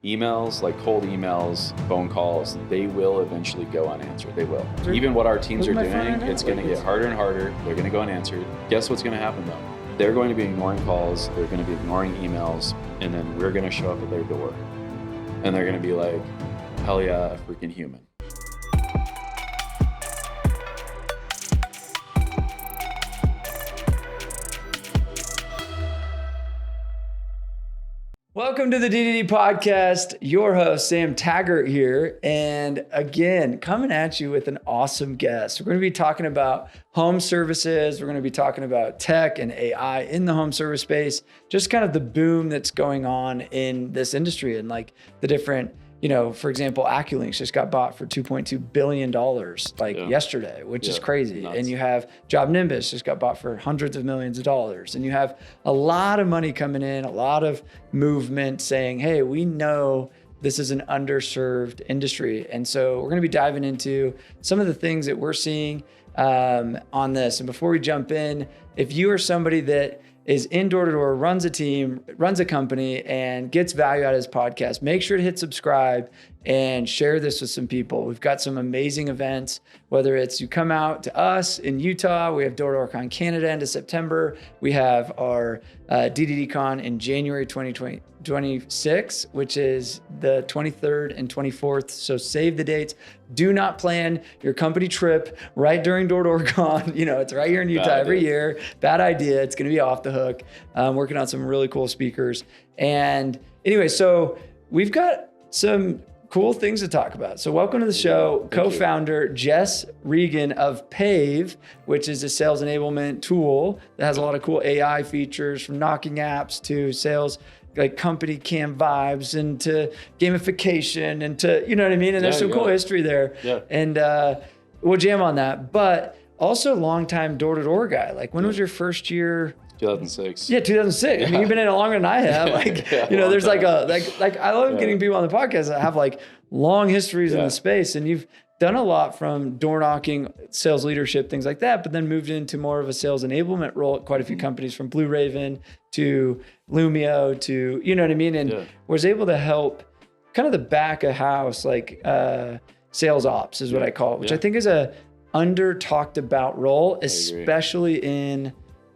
emails, like cold emails, phone calls, they will eventually go unanswered. They will. Even what our teams are doing, it's going to get harder and harder. They're going to go unanswered. Guess what's going to happen though? They're going to be ignoring calls. They're going to be ignoring emails. And then we're going to show up at their door. And they're going to be like, hell yeah, a freaking human. Welcome to the D2D Podcast. Your host, Sam Taggart here. And again, coming at you with an awesome guest. We're going to be talking about home services. We're going to be talking about tech and AI in the home service space, just kind of the boom that's going on in this industry and like the different, for example, AccuLinks just got bought for $2.2 billion yesterday, which is crazy. Nuts. And you have Job Nimbus just got bought for hundreds of millions of dollars. And you have a lot of money coming in, a lot of movement saying, hey, we know this is an underserved industry. And so we're going to be diving into some of the things that we're seeing on this. And before we jump in, if you are somebody that is in door-to-door, runs a team, runs a company, and gets value out of this podcast, make sure to hit subscribe and share this with some people. We've got some amazing events, whether it's you come out to us in Utah, we have Door-to-Door Con Canada end of September, we have our D2D Con in January 2026, which is the 23rd and 24th. So save the dates. Do not plan your company trip right during Door-to-Door Con. It's right here in Utah every year. Bad idea. It's going to be off the hook. Working on some really cool speakers. And anyway, so we've got some cool things to talk about. So welcome to the show, co-founder Jess Reagan of Paiv, which is a sales enablement tool that has a lot of cool AI features, from knocking apps to sales, like company cam vibes, and to gamification, and to, you know what I mean? And there's some cool history there. Yeah. And we'll jam on that. But also longtime door-to-door guy. Like, when was your first year? 2006. Yeah, 2006. I mean, you've been in it longer than I have. There's like I love getting people on the podcast that have like long histories in the space, and you've done a lot from door knocking, sales leadership, things like that, but then moved into more of a sales enablement role at quite a few companies, from Blue Raven to Lumio to, you know what I mean? And was able to help kind of the back of house, like sales ops is what I call it, which I think is a under talked about role, especially in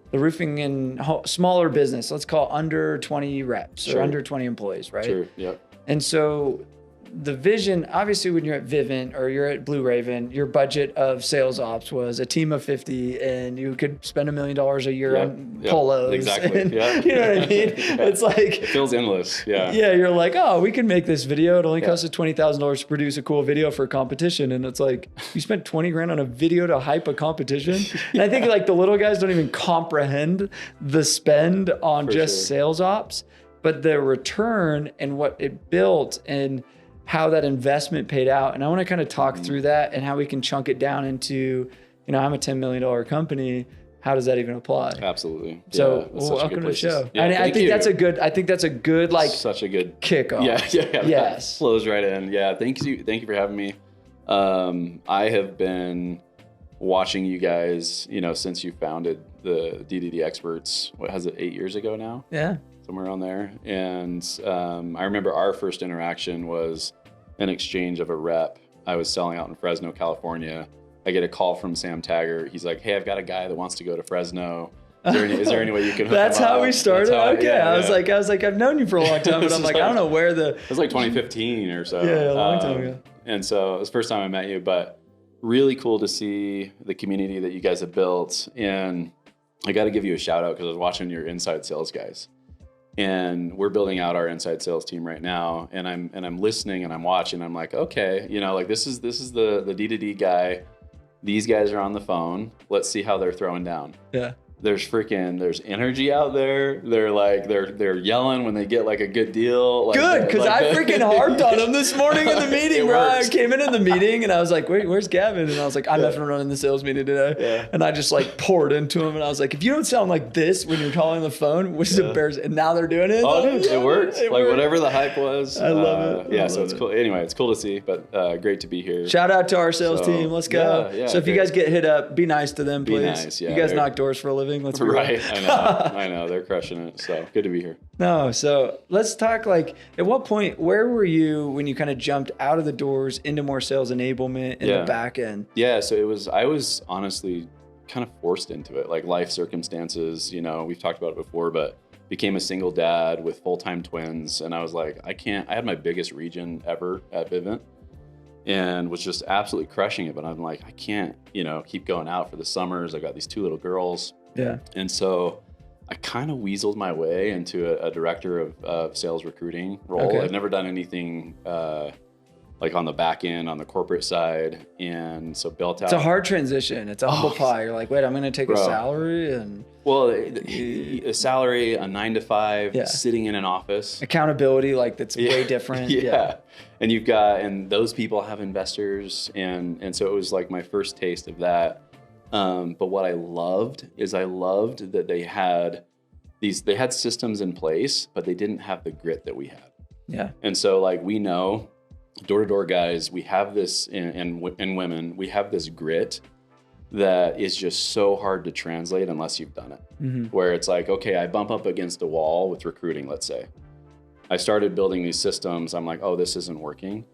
the roofing and smaller business. Let's call under 20 reps or under 20 employees, right? Sure, yep. And so the vision, obviously when you're at Vivint or you're at Blue Raven, your budget of sales ops was a team of 50 and you could spend $1 million a year on polos. Exactly. And, you know what I mean? It's like, it feels endless. Yeah. Yeah. You're like, oh, we can make this video. It only costs us $20,000 to produce a cool video for a competition. And it's like, you spent 20 grand on a video to hype a competition. And I think like the little guys don't even comprehend the spend on sales ops, but the return and what it built and how that investment paid out. And I want to kind of talk through that and how we can chunk it down into, I'm a $10 million company. How does that even apply? Absolutely. So welcome to the show. Yeah, I think that's a good, like, such a good kickoff. Yeah. Yes. Flows right in. Yeah. Thank you for having me. I have been watching you guys, since you founded the D2D Experts. What has it, 8 years ago now? Yeah. Somewhere on there. And I remember our first interaction was an exchange of a rep. I was selling out in Fresno, California. I get a call from Sam Taggart. He's like, hey, I've got a guy that wants to go to Fresno. Is there any way you can hook That's him how up? we started? I was like, I know you for a long time, but I'm like, I don't know where the... It was like 2015 or so. Yeah, a long time ago. And so it was the first time I met you, but really cool to see the community that you guys have built. And I got to give you a shout out because I was watching your inside sales guys. And we're building out our inside sales team right now, and I'm listening and I'm watching. I'm like, okay, this is the D2D guy. These guys are on the phone. Let's see how they're throwing down. Yeah. There's energy out there. They're yelling when they get like a good deal. Like, good, because I freaking harped on them this morning in the meeting. I came in the meeting and I was like, where's Gavin? And I was like, I'm effing running the sales meeting today. Yeah. And I just like poured into him and I was like, if you don't sound like this when you're calling the phone, which is embarrassing. And now they're doing it. Oh, dude, it worked. Whatever the hype was. I love it. Yeah, so it's cool. Anyway, it's cool to see, but great to be here. Shout out to our sales team. Let's go. So if you guys get hit up, be nice to them, please. Be nice, yeah. You guys knock doors for a living. living. Let's be real. Right. I know. They're crushing it. So good to be here. No. So let's talk like at what point, where were you when you kind of jumped out of the doors into more sales enablement in the back end? Yeah. So I was honestly kind of forced into it, like life circumstances, we've talked about it before, but became a single dad with full-time twins. And I was like, I had my biggest region ever at Vivint and was just absolutely crushing it. But I'm like, I can't, keep going out for the summers. I've got these 2 little girls. Yeah. And so I kind of weaseled my way into a director of sales recruiting role. Okay. I've never done anything like on the back end, on the corporate side. And so built out. It's a hard transition. It's a humble pie. You're like, wait, I'm going to take a salary and. Well, a salary, a 9 to 5, sitting in an office. Accountability, like that's way different. Yeah. And and those people have investors. And so it was like my first taste of that. But what I loved that they had systems in place, but they didn't have the grit that we had. Yeah. And so like, we know door-to-door guys, we have this, and women, we have this grit that is just so hard to translate unless you've done it. Mm-hmm. Where it's like, okay, I bump up against a wall with recruiting, let's say. I started building these systems. I'm like, oh, this isn't working.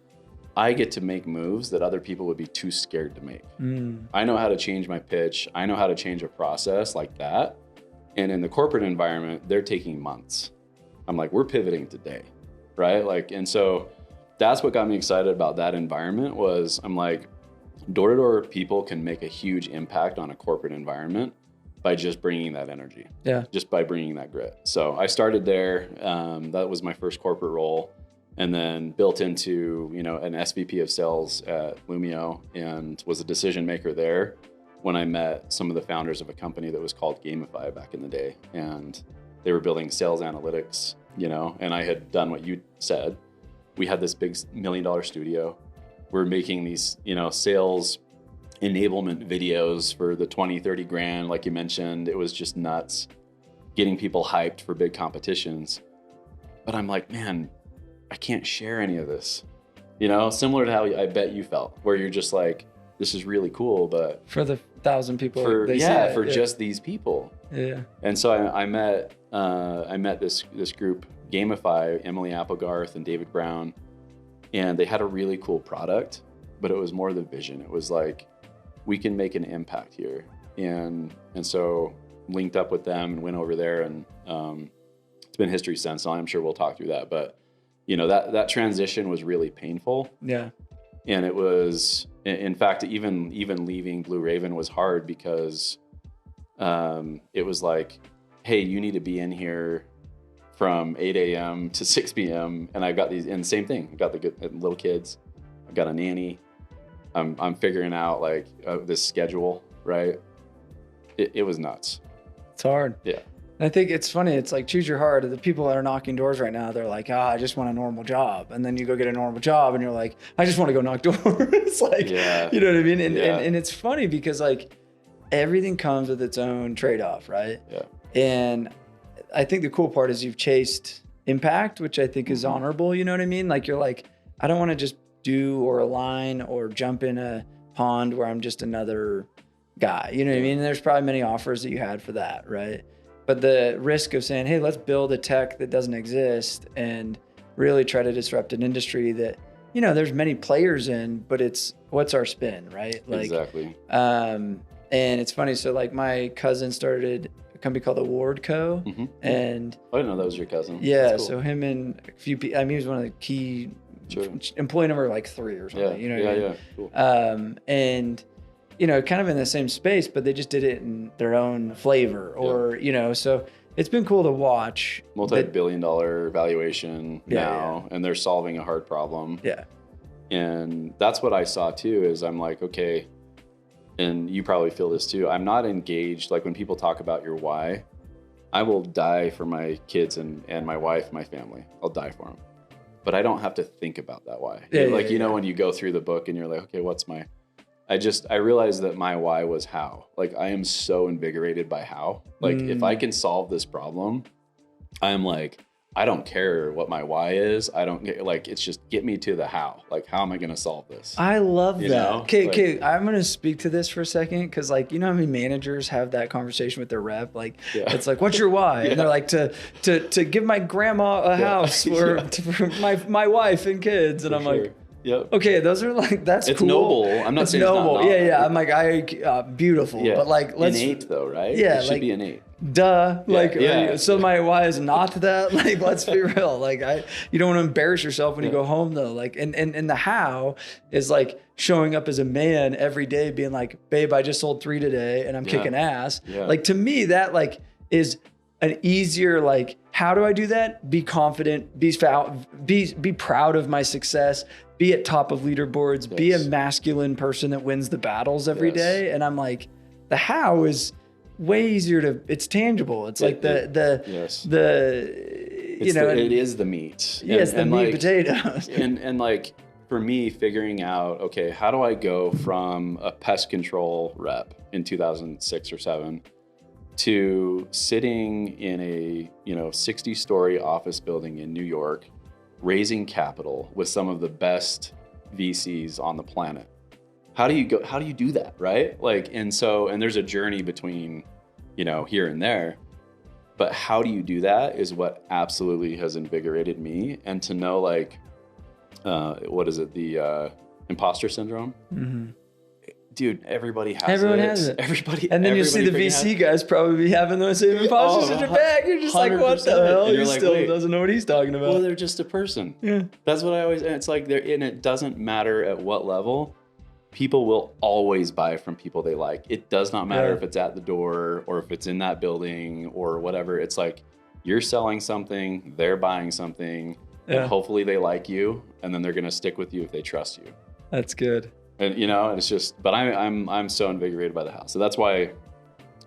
I get to make moves that other people would be too scared to make. I know how to change my pitch. I know how to change a process like that. And in the corporate environment, they're taking months. I'm like, we're pivoting today, right? Like, and so that's what got me excited about that environment was I'm like, door-to-door people can make a huge impact on a corporate environment by just bringing that energy. Yeah. Just by bringing that grit. So I started there. That was my first corporate role, and then built into, an SVP of sales at Lumio and was a decision maker there when I met some of the founders of a company that was called Gamify back in the day. And they were building sales analytics, and I had done what you said. We had this big $1 million studio. We're making these, sales enablement videos for the 20, 30 grand. Like you mentioned, it was just nuts getting people hyped for big competitions. But I'm like, man, I can't share any of this, similar to how I bet you felt, where you're just like, this is really cool, but for the 1,000 people, just these people. Yeah. And so I met this group, Gamify, Emily Applegarth and David Brown. And they had a really cool product, but it was more the vision. It was like, we can make an impact here. And so linked up with them and went over there, and it's been history since, so I'm sure we'll talk through that. But, that transition was really painful. Yeah. And it was, in fact, even leaving Blue Raven was hard because it was like, hey, you need to be in here from 8 a.m. to 6 p.m. And I got these, and same thing. I got the little kids. I got a nanny. I'm figuring out like this schedule, right? It was nuts. It's hard. Yeah. And I think it's funny. It's like choose your heart. The people that are knocking doors right now, they're like, I just want a normal job. And then you go get a normal job and you're like, I just want to go knock doors. It's like, you know what I mean? And it's funny because like everything comes with its own trade-off, right? Yeah. And I think the cool part is you've chased impact, which I think is honorable. You know what I mean? Like you're like, I don't want to just do or align or jump in a pond where I'm just another guy. You know what I mean? And there's probably many offers that you had for that, right? But the risk of saying, hey, let's build a tech that doesn't exist and really try to disrupt an industry that, there's many players in, but it's what's our spin, right? Like, exactly. And it's funny. So like my cousin started a company called Award Co. Mm-hmm. And I didn't know that was your cousin. Yeah. Cool. So him and a few people, he was one of the key employee number like 3 or something, you know what I mean? Yeah. Cool. And, kind of in the same space, but they just did it in their own flavor or, so it's been cool to watch. Multi-billion-dollar valuation now, and they're solving a hard problem. Yeah. And that's what I saw too, is I'm like, okay, and you probably feel this too. I'm not engaged. Like when people talk about your why, I will die for my kids and my wife, my family. I'll die for them. But I don't have to think about that why. When you go through the book and you're like, okay, what's my, I realized that my why was how. Like I am so invigorated by how. Like if I can solve this problem, I'm like, I don't care what my why is. I don't get, like, it's just get me to the how. Like, how am I going to solve this? I love You that. know? Okay, I'm going to speak to this for a second because, like, you know how many managers have that conversation with their rep? Like, it's like, what's your why? And they're like, to give my grandma a house for my wife and kids. And I'm like, yep. Okay, those are like, that's it's cool. Noble. I'm not it's saying noble. It's not Yeah. I'm like, beautiful. Yeah. But like, let's innate though, right? Yeah, it should like, be innate. Duh. Yeah. So my why is not that. Like, let's be real. Like, you don't want to embarrass yourself when you go home though. Like, and the how is like showing up as a man every day, being like, babe, I just sold 3 today and I'm kicking ass. Yeah. Like, to me, that like is an easier, like, how do I do that? Be confident, be proud of my success, be at top of leaderboards, be a masculine person that wins the battles every day. And I'm like, the how is way easier to, it's tangible. It's like it is the meat. Yes, the meat potatoes. and like, for me, figuring out, okay, how do I go from a pest control rep in 2006 or 7 to sitting in a 60-story office building in New York, raising capital with some of the best VCs on the planet? How do you do that, right? Like, and there's a journey between, here and there, but how do you do that is what absolutely has invigorated me. And to know, like, what is it? The imposter syndrome. Mm-hmm. Dude, everybody has it. Everybody. And then you see the VC guys probably be having those same imposters in their back. You're just like, what the hell? He like, still doesn't know what he's talking about. Well, they're just a person. Yeah. That's what I always, and it's like, and it doesn't matter at what level. People will always buy from people they like. It does not matter if it's at the door or if it's in that building or whatever. It's like, you're selling something, they're buying something, and hopefully they like you, and then they're going to stick with you if they trust you. That's good. And it's just, but I'm so invigorated by the house. So that's why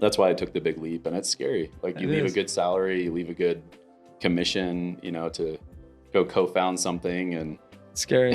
I took the big leap, and it's scary. Like, you leave a good salary, you leave a good commission, to go co-found something, and it's scary.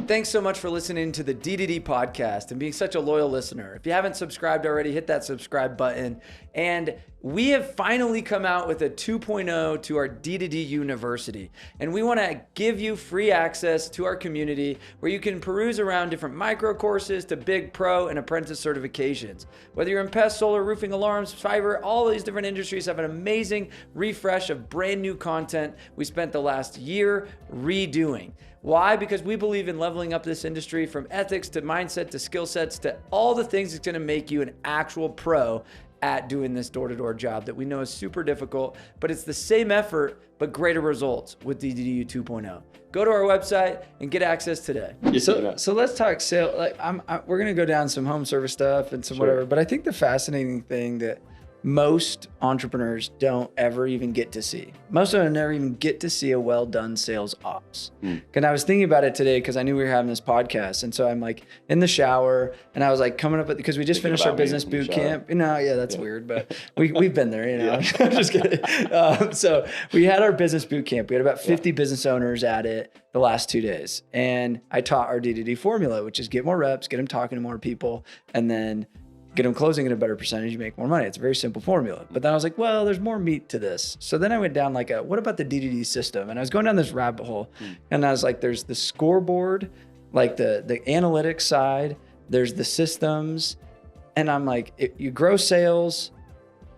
Thanks so much for listening to the D2D podcast and being such a loyal listener. If you haven't subscribed already, hit that subscribe button. And we have finally come out with a 2.0 to our D2D University. And we want to give you free access to our community where you can peruse around different micro courses to big pro and apprentice certifications. Whether you're in pest, solar, roofing, alarms, fiber, all these different industries have an amazing refresh of brand new content we spent the last year redoing. Why? Because we believe in leveling up this industry from ethics to mindset to skill sets to all the things that's going to make you an actual pro at doing this door-to-door job that we know is super difficult, but it's the same effort, but greater results with D2D 2.0. Go to our website and get access today. So let's talk sales. Like, we're going to go down some home service stuff and some whatever, but I think the fascinating thing that most entrepreneurs don't ever even get to see. Most of them never even get to see a well-done sales ops. And I was thinking about it today because I knew we were having this podcast. And so I'm like in the shower and I was like coming up with, because we just finished our business boot camp. That's weird, but we've been there, I'm just kidding. So we had our business boot camp. We had about 50 business owners at it the last 2 days. And I taught our D2D formula, which is get more reps, get them talking to more people, and then get them closing at a better percentage, you make more money. It's a very simple formula. But then I was like, well, there's more meat to this. So then I went down like what about the D2D system? And I was going down this rabbit hole and I was like, there's the scoreboard, like the analytics side, there's the systems. And I'm like, you grow sales,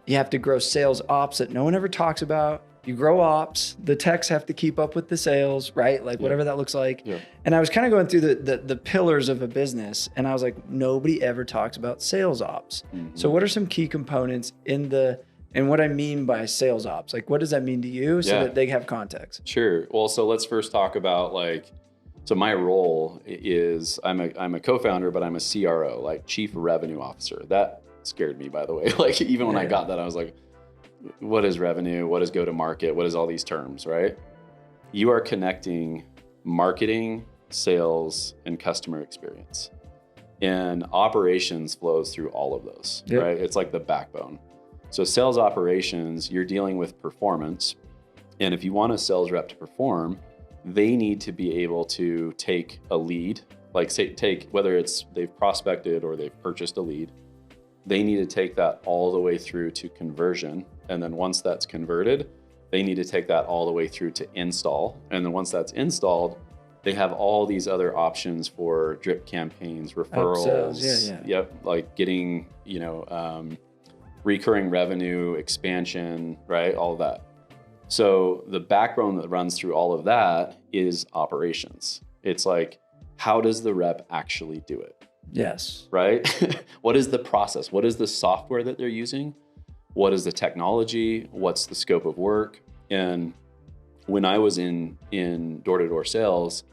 you have to grow sales ops that no one ever talks about. You grow ops, the techs have to keep up with the sales, right? Like whatever that looks like. Yeah. And I was kind of going through the pillars of a business and I was like, nobody ever talks about sales ops. Mm-hmm. So what are some key components and what I mean by sales ops? Like, what does that mean to you so that they have context? Sure. Well, so let's first talk about so my role is I'm a co-founder, but I'm a CRO, like Chief Revenue Officer. That scared me, by the way. Like, even when I got that, I was like, what is revenue? What is go to market? What is all these terms, right? You are connecting marketing, sales, and customer experience. And operations flows through all of those, right? It's like the backbone. So sales operations, you're dealing with performance. And if you want a sales rep to perform, they need to be able to take a lead, like take whether it's they've prospected or they've purchased a lead, they need to take that all the way through to conversion. And then once that's converted, they need to take that all the way through to install. And then once that's installed, they have all these other options for drip campaigns, referrals. Upsells, Yep. Like getting, recurring revenue, expansion, right? All of that. So the backbone that runs through all of that is operations. It's like, how does the rep actually do it? Yes. Right? What is the process? What is the software that they're using? What is the technology? What's the scope of work? And when I was in door-to-door sales,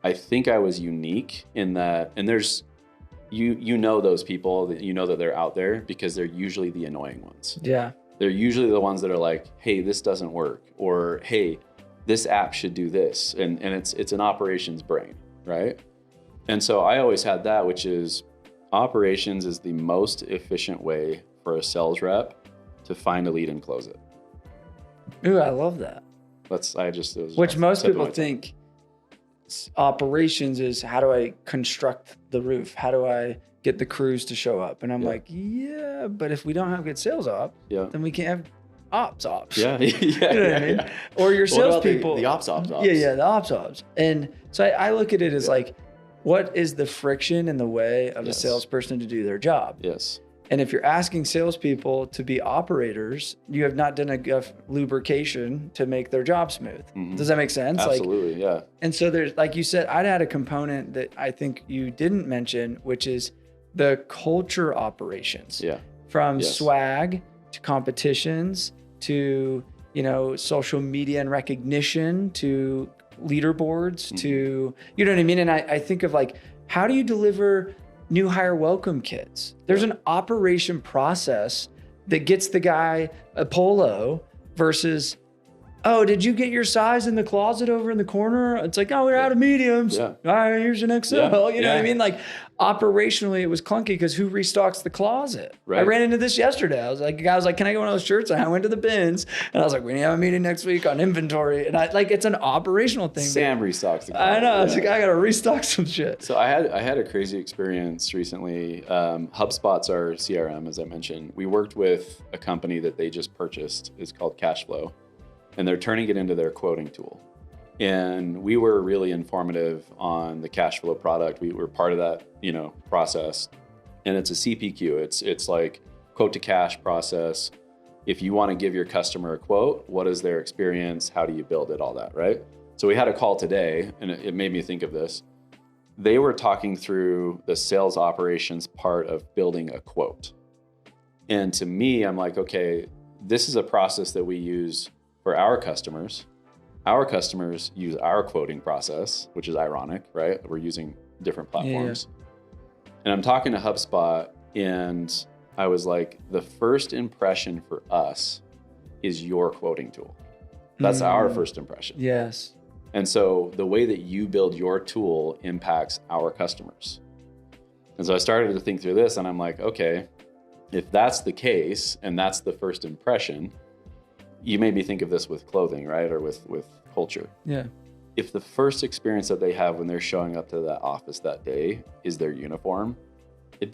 I think I was unique in that, and there's, you know those people that you know that they're out there because they're usually the annoying ones. Yeah. They're usually the ones that are like, hey, this doesn't work, or hey, this app should do this. And it's an operations brain, right? And so I always had that, which is operations is the most efficient way for a sales rep to find a lead and close it. Ooh, I love that. Which most people think operations is, how do I construct the roof? How do I get the crews to show up? And I'm like, yeah, but if we don't have good sales ops, then we can't have ops. Yeah. You know what I mean? Or your salespeople. The ops. Yeah, the ops. And so I look at it as like, what is the friction in the way of a salesperson to do their job? Yes. And if you're asking salespeople to be operators, you have not done enough lubrication to make their job smooth. Mm-hmm. Does that make sense? Absolutely, yeah. And so there's, like you said, I'd add a component that I think you didn't mention, which is the culture operations. Yeah. From swag to competitions to, social media and recognition to leaderboards to, you know what I mean? And I think of like, how do you deliver new hire welcome kits? There's an operation process that gets the guy a polo versus, oh, did you get your size in the closet over in the corner? It's like, oh, we're out of mediums. Yeah. All right, here's an XL. You know what I mean? Like operationally, it was clunky because who restocks the closet? Right. I ran into this yesterday. I was like, a guy was like, can I get one of those shirts? And I went to the bins and I was like, we have a meeting next week on inventory. And it's an operational thing. Sam restocks the closet. I know. I was like, I got to restock some shit. So I had a crazy experience recently. HubSpot's our CRM, as I mentioned. We worked with a company that they just purchased. It's called Cashflow. And they're turning it into their quoting tool. And we were really informative on the cash flow product. We were part of that, process. And it's a CPQ. It's like quote to cash process. If you want to give your customer a quote, what is their experience? How do you build it? All that, right? So we had a call today, and it made me think of this. They were talking through the sales operations part of building a quote. And to me, I'm like, okay, this is a process that we use for our customers. Our customers use our quoting process, which is ironic, right? We're using different platforms. Yeah. And I'm talking to HubSpot, and I was like, the first impression for us is your quoting tool. That's our first impression. Yes. And so the way that you build your tool impacts our customers. And so I started to think through this, and I'm like, okay, if that's the case, and that's the first impression, you made me think of this with clothing, right? Or with culture. Yeah. If the first experience that they have when they're showing up to that office that day is their uniform, it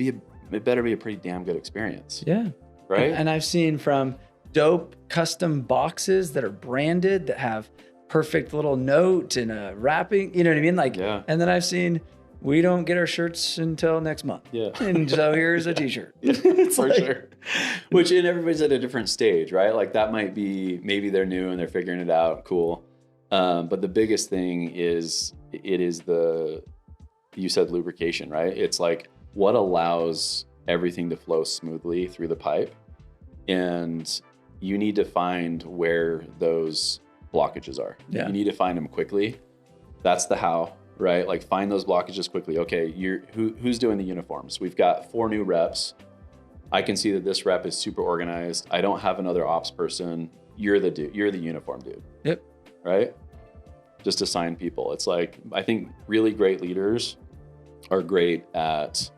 better be a pretty damn good experience. Yeah. Right? And I've seen from dope custom boxes that are branded that have perfect little note and a wrapping, you know what I mean? And then I've seen, we don't get our shirts until next month. Yeah. And so here's a t-shirt. For sure. Which, and everybody's at a different stage, right? Like that might be, maybe they're new and they're figuring it out. Cool. But the biggest thing is, you said lubrication, right? It's like what allows everything to flow smoothly through the pipe. And you need to find where those blockages are. Yeah. You need to find them quickly. That's the how. Right? Like find those blockages quickly. Okay, who's doing the uniforms? We've got 4 new reps. I can see that this rep is super organized. I don't have another ops person. You're the dude. You're the uniform dude. Yep. Right? Just assign people. It's like, I think really great leaders are great at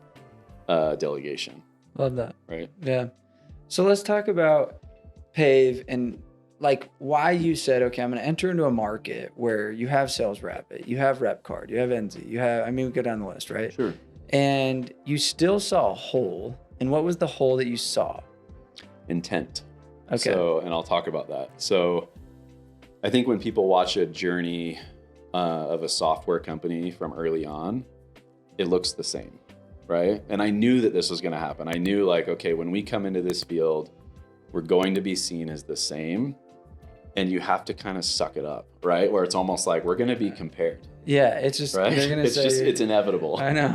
delegation. Love that. Right? Yeah. So let's talk about Paiv and like why you said, okay, I'm going to enter into a market where you have sales rep, you have rep card, you have NZ, we go down the list, right? Sure. And you still saw a hole. And what was the hole that you saw? Intent. Okay. So, and I'll talk about that. So I think when people watch a journey of a software company from early on, it looks the same, right? And I knew that this was going to happen. I knew like, okay, when we come into this field, we're going to be seen as the same, and you have to kind of suck it up, right? Where it's almost like we're going to be compared. Yeah, it's just, right? they're going to say. It's inevitable. I know.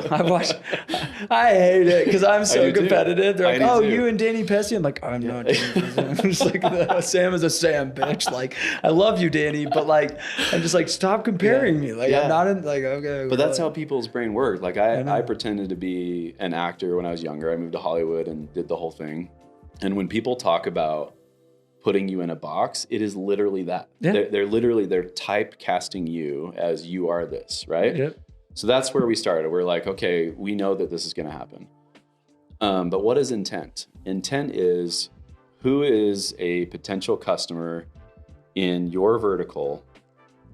I hate it because I'm so competitive. They're like, oh, too. You and Danny Pesci. I'm like, I'm not Danny Pesci. I'm just like, Sam is a Sam, bitch. Like, I love you, Danny, but like, I'm just like, stop comparing me. Like, I'm not in, like, okay. But that's how people's brain work. Like, I pretended to be an actor when I was younger. I moved to Hollywood and did the whole thing. And when people talk about putting you in a box, it is literally that. Yeah. They're typecasting you as you are this, right? Yep. So that's where we started. We're like, okay, we know that this is going to happen. But what is intent? Intent is who is a potential customer in your vertical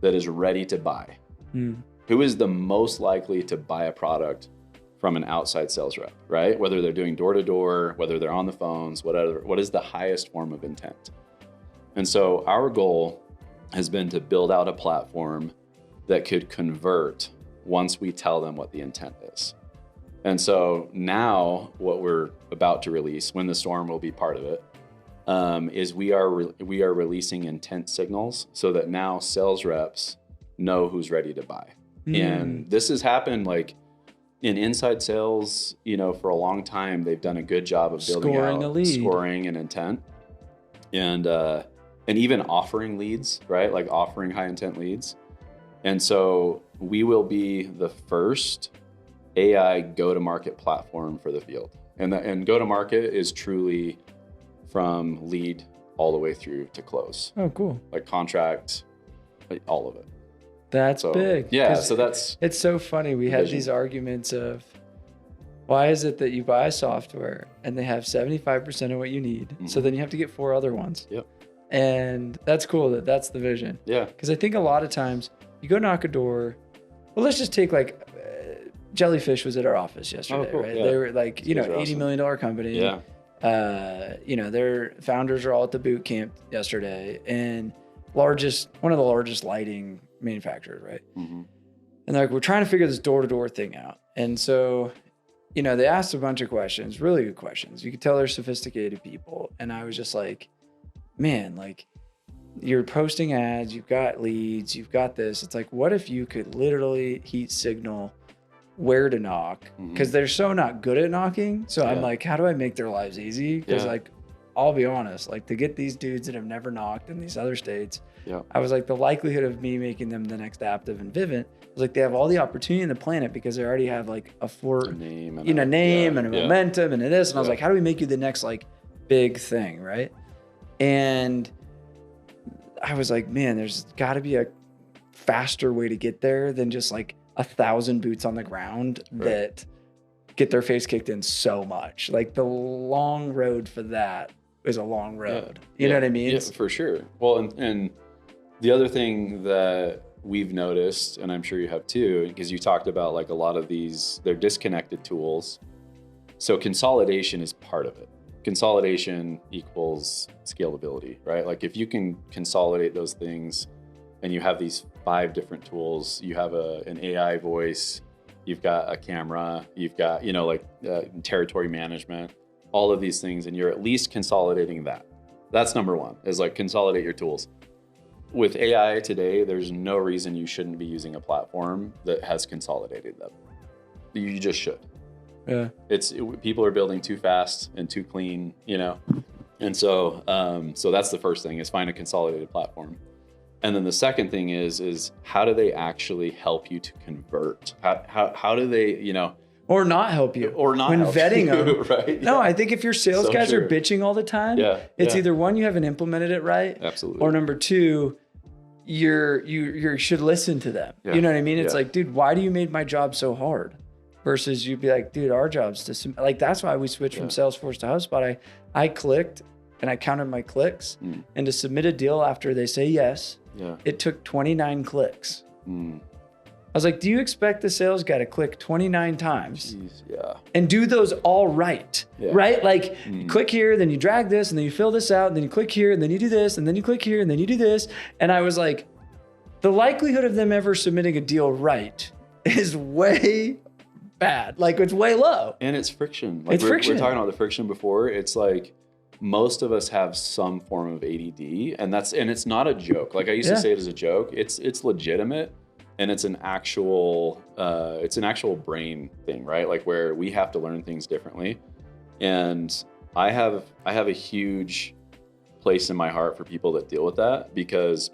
that is ready to buy? Who is the most likely to buy a product from an outside sales rep, right? Whether they're doing door-to-door, whether they're on the phones, whatever, what is the highest form of intent? And so our goal has been to build out a platform that could convert once we tell them what the intent is. And so now what we're about to release, when the storm will be part of it, is we are releasing intent signals so that now sales reps know who's ready to buy. And this has happened like in inside sales, for a long time, they've done a good job of building out scoring and intent, and even offering leads, right? Like offering high intent leads. And so we will be the first AI go-to-market platform for the field. And go-to-market is truly from lead all the way through to close. Oh, cool. Like contract, like all of it. That's big. Yeah, so it's so funny. We had these arguments of why is it that you buy software and they have 75% of what you need, so then you have to get 4 other ones. Yep. And that's cool that's the vision. Yeah. Because I think a lot of times you go knock a door. Well, let's just take like Jellyfish was at our office yesterday, cool. right? Yeah. They were like, $80 awesome. million company. Yeah. Their founders are all at the boot camp yesterday, and one of the largest lighting manufacturers, right? And they're like, we're trying to figure this door-to-door thing out. And so, they asked a bunch of questions, really good questions. You could tell they're sophisticated people. And I was just like, man, like you're posting ads, you've got leads, you've got this. It's like, what if you could literally heat signal where to knock? Because they're so not good at knocking. So I'm like, how do I make their lives easy? Because like, I'll be honest, like to get these dudes that have never knocked in these other states, I was like, the likelihood of me making them the next Aptiv and Vivint was like, they have all the opportunity in the planet because they already have like a name and a momentum and this. And I was like, how do we make you the next like big thing, right? And I was like, man, there's got to be a faster way to get there than just like 1,000 boots on the ground that get their face kicked in so much. Like the long road for that is a long road. You know what I mean? Yeah, for sure. Well, and the other thing that we've noticed, and I'm sure you have too, because you talked about like a lot of these, they're disconnected tools. So consolidation is part of it. Consolidation equals scalability, right? Like if you can consolidate those things and you have these 5 different tools, you have an AI voice, you've got a camera, you've got, territory management, all of these things, and you're at least consolidating that. That's number 1, is like consolidate your tools. With AI today, there's no reason you shouldn't be using a platform that has consolidated them. You just should. Yeah. People are building too fast and too clean, and so that's the first thing, is find a consolidated platform. And then the second thing is how do they actually help you to convert? How do they, or not help you, or not when help vetting you, them, right? No, I think if your sales guys are bitching all the time, it's either 1, you haven't implemented it right, absolutely, or number 2, you should listen to them. You know what I mean? It's like, dude, why do you make my job so hard? Versus you'd be like, dude, our job's to like, that's why we switched from Salesforce to HubSpot. I clicked and I counted my clicks, and to submit a deal after they say yes, it took 29 clicks. I was like, do you expect the sales guy to click 29 times Jeez, yeah. and do those all right? Yeah. Right? Like you click here, then you drag this, and then you fill this out, and then you click here, and then you do this, and then you click here, and then you do this. And I was like, the likelihood of them ever submitting a deal right is way bad. Like it's way low. And it's friction. Like It's we're friction. talking about the friction before. It's like most of us have some form of ADD, and it's not a joke. Like I used to say it as a joke. It's legitimate, and it's an actual brain thing, right? Like where we have to learn things differently. And I have a huge place in my heart for people that deal with that, because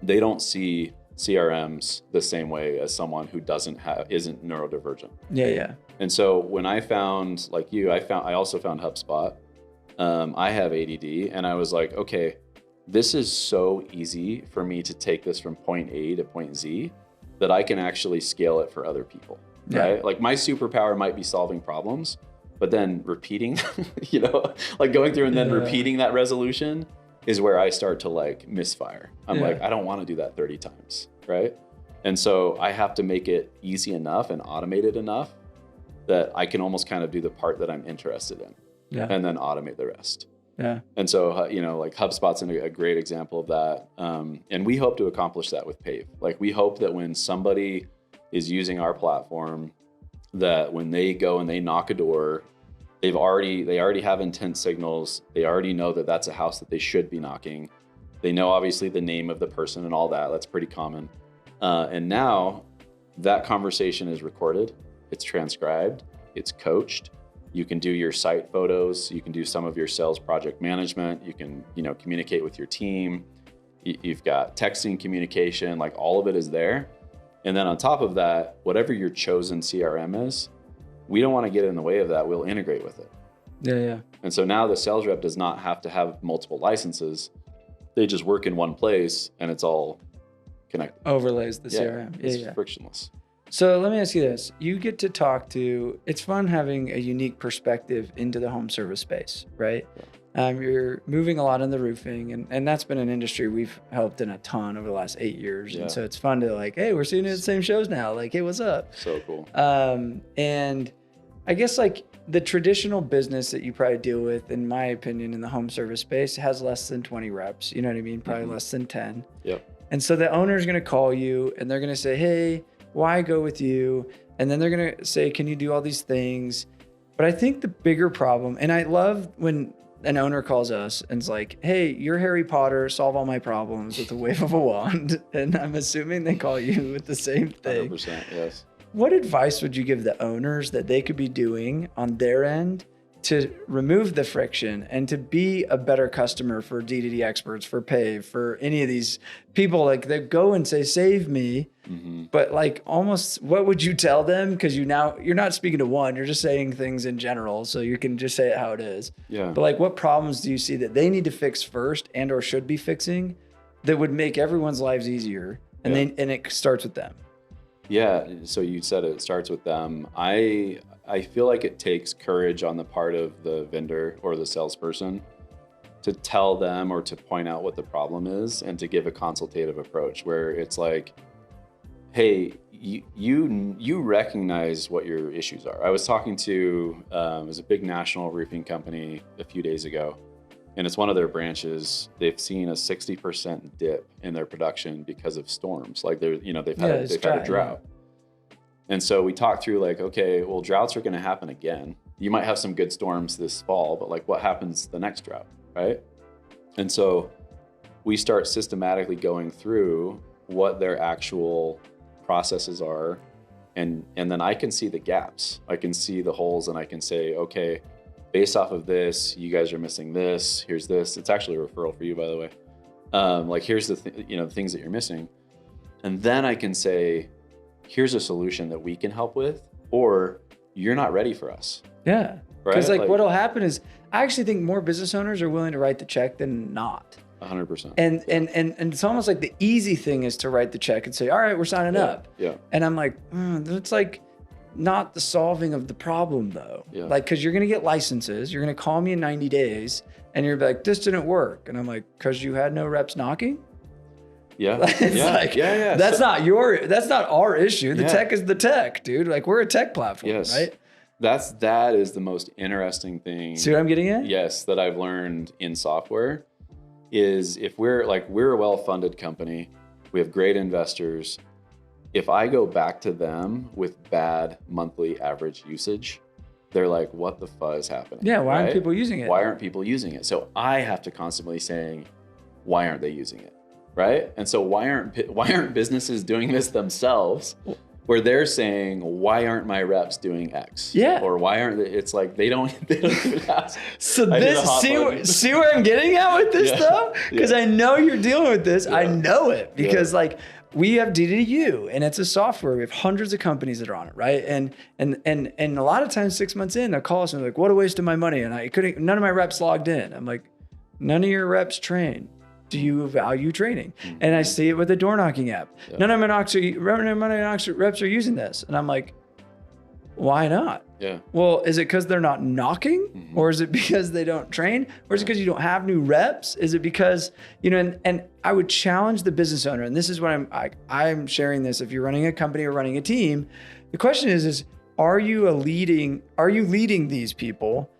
they don't see CRMs the same way as someone who isn't neurodivergent. Yeah. And so when I found, like you, I also found HubSpot. I have ADD, and I was like, okay, this is so easy for me to take this from point A to point Z that I can actually scale it for other people, right? Like my superpower might be solving problems, but then repeating, like going through and then repeating that resolution is where I start to like misfire. I'm like, I don't want to do that 30 times, right? And so I have to make it easy enough and automated enough that I can almost kind of do the part that I'm interested in. Yeah. And then automate the rest. Yeah. And so, like HubSpot's a great example of that. And we hope to accomplish that with Paiv. Like we hope that when somebody is using our platform, that when they go and they knock a door, they already have intent signals. They already know that that's a house that they should be knocking. They know obviously the name of the person and all that. That's pretty common. And now that conversation is recorded. It's transcribed. It's coached. You can do your site photos. You can do some of your sales project management. You can, communicate with your team. You've got texting communication, like all of it is there. And then on top of that, whatever your chosen CRM is, we don't want to get in the way of that. We'll integrate with it. Yeah. And so now the sales rep does not have to have multiple licenses. They just work in one place and it's all connected. Overlays the CRM. It's frictionless. So let me ask you this. You get to talk to, it's fun having a unique perspective into the home service space, right? Yeah. You're moving a lot in the roofing, and that's been an industry we've helped in a ton over the last 8 years. Yeah. And so it's fun to like, hey, we're seeing it at the same shows now. Like, hey, what's up? So cool. And I guess like the traditional business that you probably deal with, in my opinion, in the home service space has less than 20 reps. You know what I mean? Probably less than 10. Yep. And so the owner's going to call you and they're going to say, hey, why go with you? And then they're going to say, can you do all these things? But I think the bigger problem, and I love when an owner calls us and is like, hey, you're Harry Potter, solve all my problems with a wave of a wand. And I'm assuming they call you with the same thing. 100%, yes. What advice would you give the owners that they could be doing on their end to remove the friction and to be a better customer for D2D experts, for Paiv, for any of these people? Like they go and say, save me. Mm-hmm. But like almost what would you tell them? Because you're not speaking to one, you're just saying things in general. So you can just say it how it is. Yeah. But like what problems do you see that they need to fix first and or should be fixing that would make everyone's lives easier? And and it starts with them. Yeah. So you said it starts with them. I feel like it takes courage on the part of the vendor or the salesperson to tell them or to point out what the problem is and to give a consultative approach where it's like, hey, you recognize what your issues are. I was talking to, it was a big national roofing company a few days ago, and it's one of their branches. They've seen a 60% dip in their production because of storms. Like they've had a drought. Yeah. And so we talked through like, okay, well, droughts are going to happen again. You might have some good storms this fall, but like what happens the next drought, right? And so we start systematically going through what their actual processes are. And then I can see the gaps. I can see the holes and I can say, okay, based off of this, you guys are missing this. Here's this. It's actually a referral for you, by the way. Like here's the things that you're missing. And then I can say, here's a solution that we can help with, or you're not ready for us. Yeah. Right? Because like what'll happen is I actually think more business owners are willing to write the check than not. 100%. And it's almost like the easy thing is to write the check and say, all right, we're signing up. Yeah. And I'm like, it's like not the solving of the problem though. Yeah. Like, cause you're going to get licenses. You're going to call me in 90 days and you're like, this didn't work. And I'm like, cause you had no reps knocking. Yeah. It's Yeah. like, Yeah. that's not our issue. The Yeah. tech is the tech, dude. Like we're a tech platform, Yes. right? That is the most interesting thing. See what I'm getting at? Yes, that I've learned in software is if we're a well-funded company, we have great investors. If I go back to them with bad monthly average usage, they're like, what the fuck is happening? Yeah, why aren't Right? people using it? Why aren't people using it? So I have to constantly saying, why aren't they using it? Right? And so why aren't businesses doing this themselves? Where they're saying, why aren't my reps doing X? Yeah. Or why aren't they? It's like they don't even ask. So see where I'm getting at with this though? Because I know you're dealing with this. I know it because like we have D2D and it's a software. We have hundreds of companies that are on it, right? And a lot of times 6 months in, they'll call us and they're like, what a waste of my money. And none of my reps logged in. I'm like, none of your reps train. Do you value training? Mm-hmm. And I see it with the door knocking app. Yeah. None of my reps are using this. And I'm like, why not? Yeah. Well, is it because they're not knocking? Mm-hmm. Or is it because they don't train? Or is it because you don't have new reps? Is it because, and I would challenge the business owner, and this is what I'm sharing this. If you're running a company or running a team, the question is are you leading these people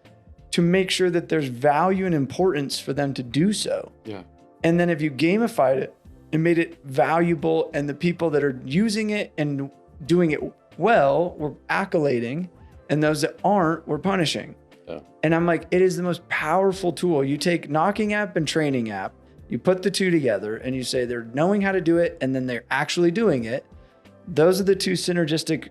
to make sure that there's value and importance for them to do so? Yeah. And then if you gamified it and made it valuable and the people that are using it and doing it well, we're accolading, and those that aren't, we're punishing. Yeah. And I'm like, it is the most powerful tool. You take knocking app and training app, you put the two together and you say they're knowing how to do it and then they're actually doing it. Those are the two synergistic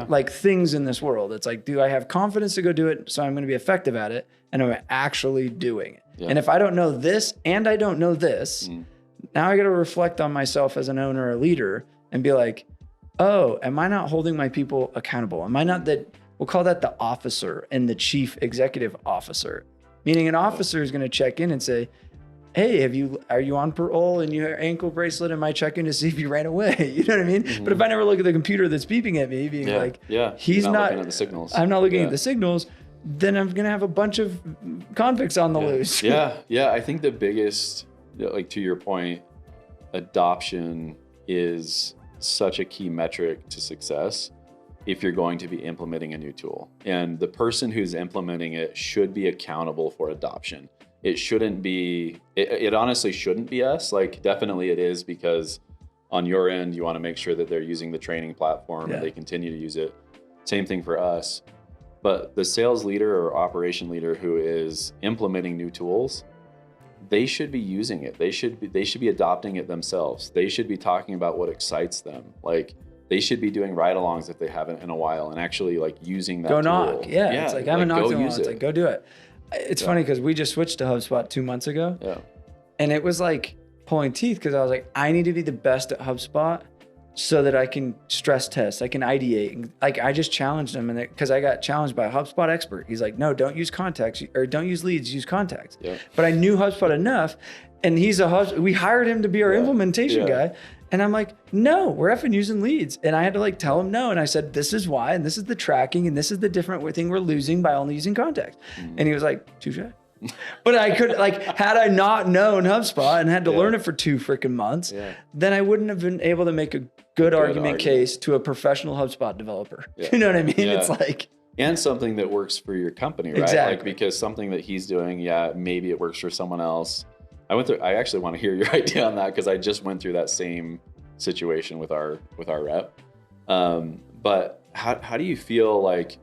like things in this world. It's like, do I have confidence to go do it so I'm going to be effective at it? And I'm actually doing it. Yeah. And if I don't know this and I don't know this, now I got to reflect on myself as an owner or leader and be like, oh, am I not holding my people accountable? Am I not that? We'll call that the officer and the chief executive officer, meaning an officer is going to check in and say, hey, are you on parole and your ankle bracelet? Am I checking to see if you ran away? You know what I mean? Mm-hmm. But if I never look at the computer that's beeping at me, being he's not looking at the signals. I'm not looking at the signals. Then I'm going to have a bunch of convicts on the loose. Yeah. I think the biggest, like to your point, adoption is such a key metric to success if you're going to be implementing a new tool. And the person who's implementing it should be accountable for adoption. It shouldn't be, it honestly shouldn't be us. Like definitely it is, because on your end, you want to make sure that they're using the training platform and they continue to use it. Same thing for us. But the sales leader or operation leader who is implementing new tools, they should be using it. They should be adopting it themselves. They should be talking about what excites them. Like they should be doing ride-alongs if they haven't in a while and actually like using that tool. Knock. Yeah. It's like I haven't knocked in a while. It's like go do it. It's funny because we just switched to HubSpot 2 months ago. Yeah. And it was like pulling teeth because I was like, I need to be the best at HubSpot so that I can stress test, I can ideate. Like I just challenged him, and because I got challenged by a HubSpot expert. He's like, no, don't use contacts or don't use leads, use contacts. Yeah. But I knew HubSpot enough, and we hired him to be our implementation guy. And I'm like, no, we're effing using leads. And I had to like tell him no. And I said, this is why, and this is the tracking, and this is the different thing we're losing by only using contacts. Mm-hmm. And he was like, touche. But I could, like, had I not known HubSpot and had to learn it for 2 freaking months, then I wouldn't have been able to make a good argument case to a professional HubSpot developer. Yeah. You know what I mean? Yeah. It's like, and something that works for your company, right? Exactly. Like, because something that he's doing, maybe it works for someone else. I actually want to hear your idea on that, because I just went through that same situation with our rep. But how do you feel like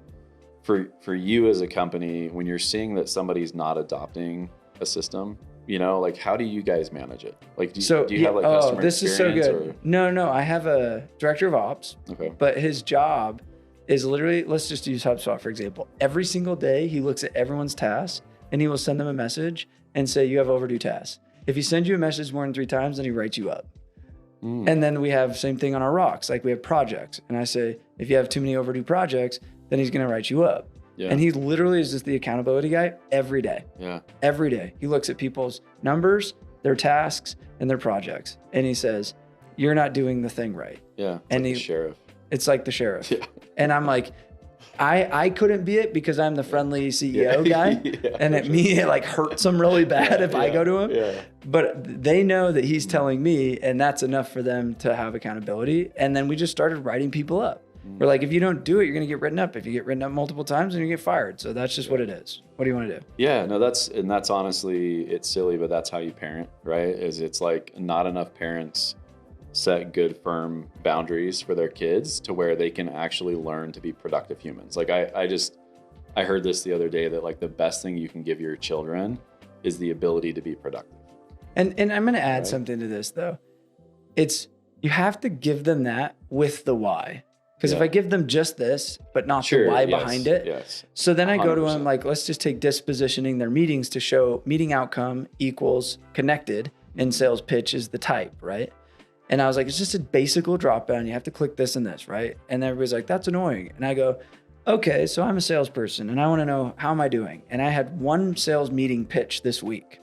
for you as a company, when you're seeing that somebody's not adopting a system, like how do you guys manage it? Like, do you have like customer this is so good. Or? No, I have a director of ops, but his job is literally, let's just use HubSpot for example. Every single day he looks at everyone's tasks and he will send them a message and say, you have overdue tasks. If he sends you a message more than 3 times, then he writes you up. And then we have same thing on our rocks. Like we have projects. And I say, if you have too many overdue projects, then he's going to write you up. Yeah. And he literally is just the accountability guy every day. Yeah. Every day. He looks at people's numbers, their tasks, and their projects. And he says, you're not doing the thing right. Yeah. And like the sheriff. It's like the sheriff. Yeah. And I'm like, I couldn't be it because I'm the friendly CEO guy, and it like hurts him really bad if I go to him. Yeah. But they know that he's telling me, and that's enough for them to have accountability. And then we just started writing people up. We're like, if you don't do it, you're going to get written up. If you get written up multiple times, then you get fired. So that's just what it is. What do you want to do? Yeah, no, that's honestly, it's silly, but that's how you parent, right? It's like not enough parents set good, firm boundaries for their kids to where they can actually learn to be productive humans. Like I heard this the other day that like the best thing you can give your children is the ability to be productive. And I'm going to add something to this though. You have to give them that with the why. Because if I give them just this, but not the why behind it. So then I go to them like, let's just take dispositioning their meetings to show meeting outcome equals connected in sales pitch is the type, right? And I was like, it's just a basic little drop down. You have to click this and this, right? And everybody's like, that's annoying. And I go, okay, so I'm a salesperson and I want to know, how am I doing? And I had one sales meeting pitch this week.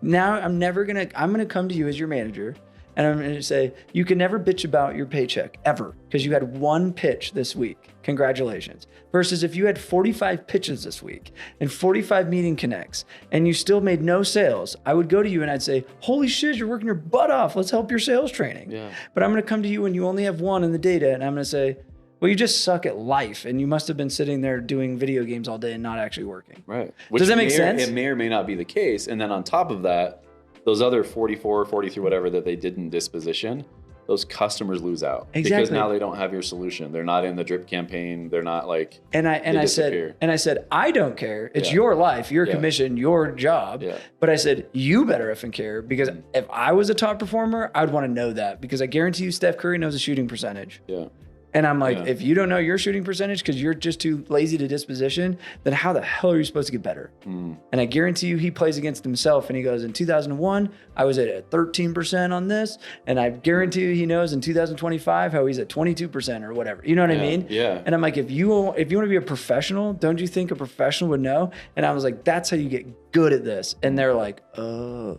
Now I'm going to come to you as your manager. And I'm going to say, you can never bitch about your paycheck ever because you had one pitch this week. Congratulations. Versus if you had 45 pitches this week and 45 meeting connects and you still made no sales, I would go to you and I'd say, holy shit, you're working your butt off. Let's help your sales training. Yeah. But I'm going to come to you when you only have one in the data and I'm going to say, well, you just suck at life and you must have been sitting there doing video games all day and not actually working. Right. Does that make sense? It may or may not be the case. And then on top of that, those other 44, 43, whatever that they didn't disposition, those customers lose out. Exactly. Because now they don't have your solution. They're not in the drip campaign. They're not like, I said, I don't care. It's your life, your commission, your job. Yeah. But I said, you better effing care because if I was a top performer, I'd want to know that because I guarantee you Steph Curry knows the shooting percentage. Yeah. And I'm like, if you don't know your shooting percentage because you're just too lazy to disposition, then how the hell are you supposed to get better? And I guarantee you he plays against himself and he goes, in 2001, I was at 13% on this. And I guarantee you he knows in 2025 how he's at 22% or whatever. You know what I mean? Yeah. And I'm like, if you want to be a professional, don't you think a professional would know? And I was like, that's how you get good at this. And they're like, oh.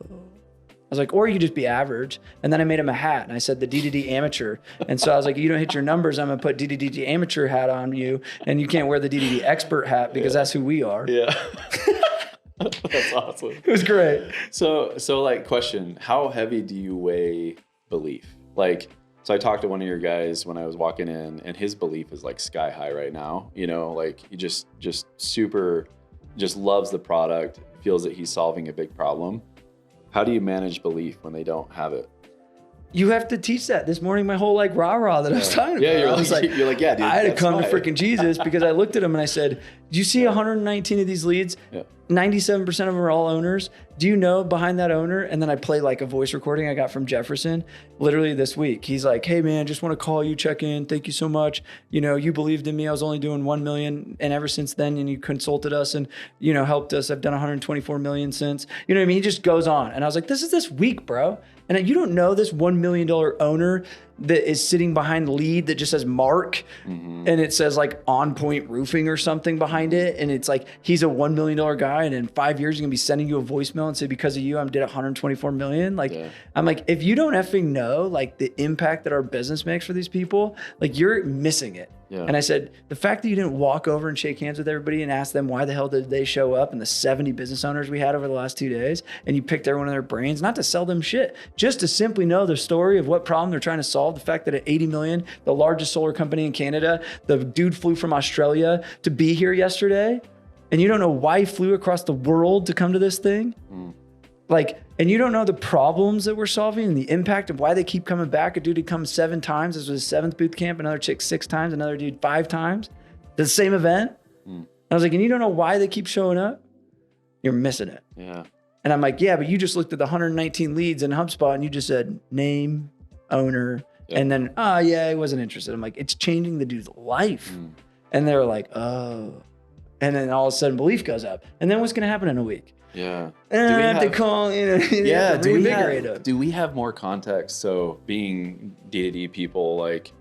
I was like, or you could just be average. And then I made him a hat and I said the D2D amateur. And so I was like, you don't hit your numbers, I'm gonna put D2D amateur hat on you and you can't wear the D2D expert hat because that's who we are. Yeah. That's awesome. It was great. So like question, how heavy do you weigh belief? Like, so I talked to one of your guys when I was walking in and his belief is like sky high right now. You know, like he just loves the product, feels that he's solving a big problem. How do you manage belief when they don't have it? You have to teach that. This morning, my whole like rah-rah that I was talking about. Yeah, you're like, yeah, dude. I had to come to freaking Jesus because I looked at him and I said, do you see 119 of these leads? Yeah. 97% of them are all owners. Do you know behind that owner? And then I play like a voice recording I got from Jefferson literally this week. He's like, hey man, just want to call you, check in. Thank you so much. You know, you believed in me. I was only doing 1 million. And ever since then, and you consulted us and, you know, helped us. I've done 124 million since, you know what I mean? He just goes on. And I was like, this is this week, bro. And you don't know this $1 million owner that is sitting behind the lead that just says Mark and it says like On Point Roofing or something behind it. And it's like, he's a $1 million guy. And in 5 years, he's gonna be sending you a voicemail and say, because of you, I did 124 million. Like, I'm like, if you don't effing know like the impact that our business makes for these people, like you're missing it. Yeah. And I said, the fact that you didn't walk over and shake hands with everybody and ask them why the hell did they show up and the 70 business owners we had over the last 2 days, and you picked every one of their brains, not to sell them shit, just to simply know the story of what problem they're trying to solve. The fact that at 80 million, the largest solar company in Canada, the dude flew from Australia to be here yesterday, and you don't know why he flew across the world to come to this thing. Like, and you don't know the problems that we're solving and the impact of why they keep coming back. A dude who comes 7 times, this was his 7th boot camp, another chick 6 times, another dude 5 times, the same event. I was like, and you don't know why they keep showing up? You're missing it. Yeah. And I'm like, yeah, but you just looked at the 119 leads in HubSpot and you just said name, owner, and then, oh yeah, I wasn't interested. I'm like, it's changing the dude's life. And they're like, oh. And then all of a sudden belief goes up. And then what's going to happen in a week? Yeah. And I have to call, you know, yeah, do we have more context? So being D2D people, like,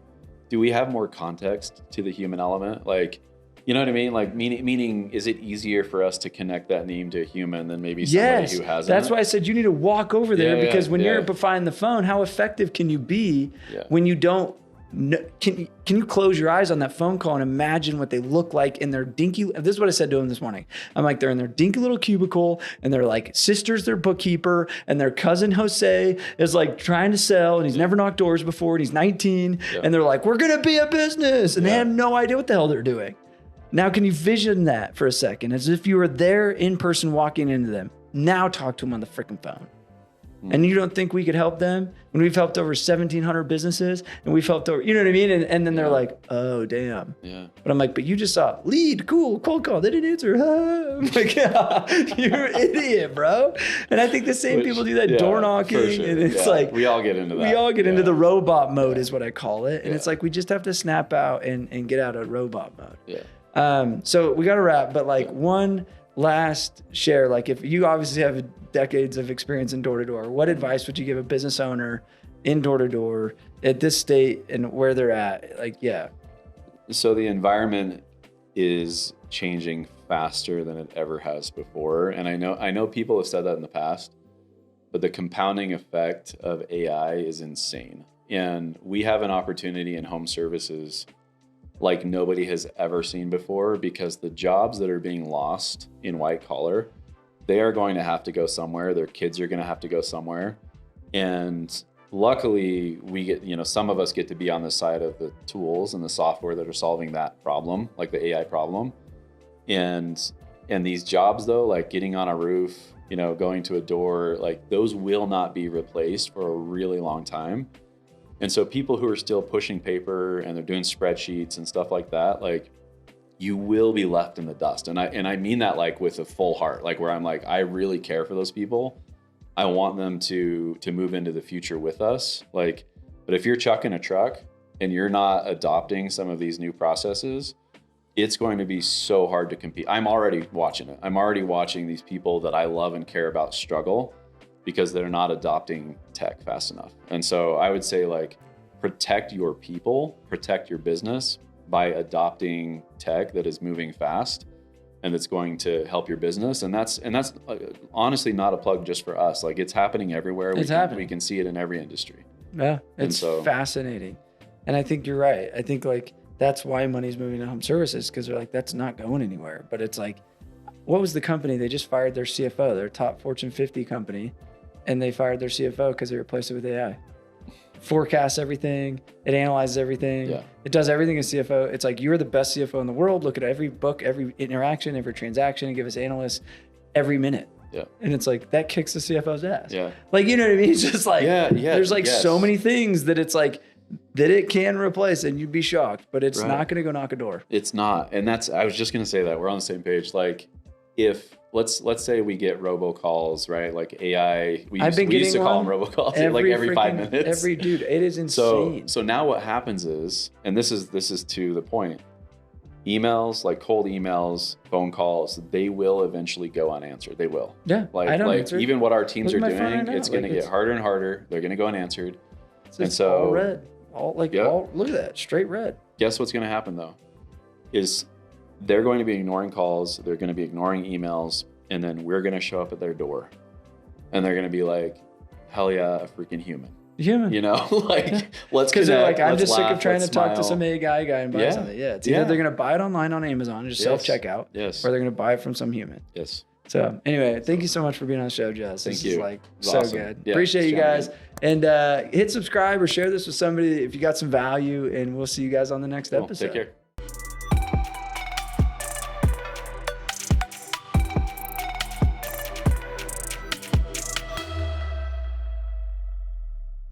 do we have more context to the human element? Like, you know what I mean? Like meaning, is it easier for us to connect that name to a human than maybe somebody who hasn't? That's why I said you need to walk over there because when you're behind the phone, how effective can you be when you don't no, can you close your eyes on that phone call and imagine what they look like in their dinky, this is what I said to him this morning. I'm like, they're in their dinky little cubicle and they're like, sister's their bookkeeper and their cousin Jose is like trying to sell and he's never knocked doors before and he's 19 and they're like, we're going to be a business and they have no idea what the hell they're doing. Now, can you vision that for a second as if you were there in person walking into them? Now talk to them on the freaking phone. And you don't think we could help them when we've helped over 1,700 businesses and we've helped over, you know what I mean? And then they're like, oh, damn. Yeah. But I'm like, but you just saw lead, cool, cold call. They didn't answer. I'm like, you're an idiot, bro. And I think the same people do that door knocking. Sure. And it's like, we all get into that. We all get into the robot mode is what I call it. And it's like, we just have to snap out and get out of robot mode. Yeah. So we got to wrap, but like one last share, like if you obviously have decades of experience in door-to-door, what advice would you give a business owner in door-to-door at this state and where they're at? Like, So the environment is changing faster than it ever has before. And I know people have said that in the past, but the compounding effect of AI is insane. And we have an opportunity in home services like nobody has ever seen before, because the jobs that are being lost in white collar, they are going to have to go somewhere. Their kids are going to have to go somewhere. And luckily we get, some of us get to be on the side of the tools and the software that are solving that problem, like the AI problem. And these jobs though, like getting on a roof, going to a door, like those will not be replaced for a really long time. And so people who are still pushing paper and they're doing spreadsheets and stuff like that, like you will be left in the dust. And I mean that like with a full heart, like where I'm like, I really care for those people. I want them to move into the future with us. Like, but if you're chucking a truck and you're not adopting some of these new processes, it's going to be so hard to compete. I'm already watching it. I'm already watching these people that I love and care about struggle because they're not adopting tech fast enough. And so I would say like, protect your people, protect your business by adopting tech that is moving fast and that's going to help your business. And that's honestly not a plug just for us. Like it's happening everywhere. We can see it in every industry. Yeah, it's fascinating. And I think you're right. I think like that's why money's moving to home services, because they're like, that's not going anywhere. But it's like, what was the company? They just fired their CFO, their top Fortune 50 company. And they fired their CFO because they replaced it with AI. Forecasts everything. It analyzes everything. Yeah. It does everything as CFO. It's like, you're the best CFO in the world. Look at every book, every interaction, every transaction, and give us analysts every minute. Yeah. And it's like, that kicks the CFO's ass. Yeah. Like, you know what I mean? It's just like, there's like so many things that it's like, that it can replace and you'd be shocked, but it's not going to go knock a door. It's not. And I was just going to say that we're on the same page. Like if, let's say we get robocalls, right? Like AI, we used to call them robocalls every 5 minutes. Dude, it is insane. So now what happens is, and this is to the point, emails, like cold emails, phone calls, they will eventually go unanswered. They will. Yeah. Like even what our teams are doing, it's going to get harder and harder. They're going to go unanswered. And so all red, look at that, straight red. Guess what's going to happen though, is they're going to be ignoring calls. They're going to be ignoring emails. And then we're going to show up at their door and they're going to be like, hell yeah, a freaking human. Like let's because they're like, I'm just sick of trying to talk to some AI guy and buy something. Yeah. It's either they're going to buy it online on Amazon and just self-checkout, or they're going to buy it from some human. Yes. So anyway, thank you so much for being on the show, Jess. Thank you. This is so good. Yeah, appreciate you guys. And hit subscribe or share this with somebody if you got some value, and we'll see you guys on the next episode. Take care.